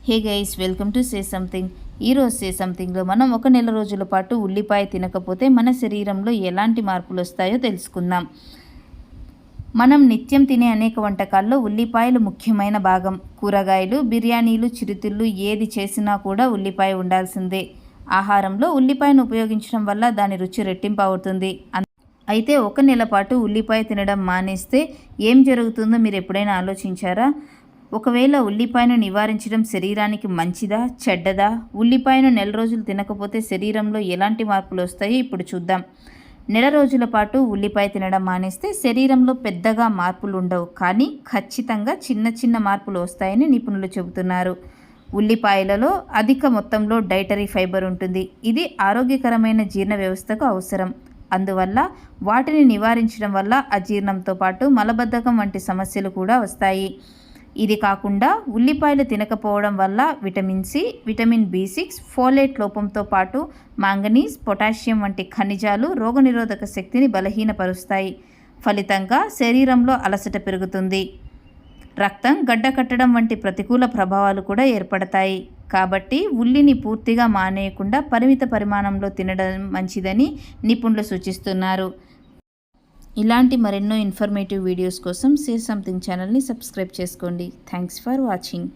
Hey guys, welcome to say something. ఈరోజు సే సంథింగ్లో మనం ఒక నెల రోజుల పాటు ఉల్లిపాయ తినకపోతే మన శరీరంలో ఎలాంటి మార్పులు వస్తాయో తెలుసుకుందాం. మనం నిత్యం తినే అనేక వంటకాల్లో ఉల్లిపాయలు ముఖ్యమైన భాగం. కూరగాయలు, బిర్యానీలు, చిరుతిళ్ళు ఏది చేసినా కూడా ఉల్లిపాయ ఉండాల్సిందే. ఆహారంలో ఉల్లిపాయను ఉపయోగించడం వల్ల దాని రుచి రెట్టింపు అవుతుంది. అయితే ఒక నెల పాటు ఉల్లిపాయ తినడం మానేస్తే ఏం జరుగుతుందో మీరు ఎప్పుడైనా ఆలోచించారా? ఒకవేళ ఉల్లిపాయను నివారించడం శరీరానికి మంచిదా, చెడ్డదా? ఉల్లిపాయను నెల రోజులు తినకపోతే శరీరంలో ఎలాంటి మార్పులు వస్తాయో ఇప్పుడు చూద్దాం. నెల రోజుల పాటు ఉల్లిపాయ తినడం మానేస్తే శరీరంలో పెద్దగా మార్పులు ఉండవు, కానీ ఖచ్చితంగా చిన్న చిన్న మార్పులు వస్తాయని నిపుణులు చెబుతున్నారు. ఉల్లిపాయలలో అధిక మొత్తంలో డైటరీ ఫైబర్ ఉంటుంది. ఇది ఆరోగ్యకరమైన జీర్ణ వ్యవస్థకు అవసరం. అందువల్ల వాటిని నివారించడం వల్ల అజీర్ణంతో పాటు మలబద్ధకం వంటి సమస్యలు కూడా వస్తాయి. ఇది కాకుండా ఉల్లిపాయలు తినకపోవడం వల్ల vitamin C, vitamin B6, folate లోపంతో పాటు మాంగనీస్, పొటాషియం వంటి ఖనిజాలు రోగనిరోధక శక్తిని బలహీనపరుస్తాయి. ఫలితంగా శరీరంలో అలసట పెరుగుతుంది, రక్తం గడ్డకట్టడం వంటి ప్రతికూల ప్రభావాలు కూడా ఏర్పడతాయి. కాబట్టి ఉల్లిని పూర్తిగా మానేయకుండా పరిమిత పరిమాణంలో తినడం మంచిదని నిపుణులు సూచిస్తున్నారు. ఇలాంటి మరెన్నో ఇన్ఫర్మేటివ్ వీడియోస్ కోసం సే సంథింగ్ ఛానల్ని సబ్స్క్రైబ్ చేసుకోండి. Thanks for watching.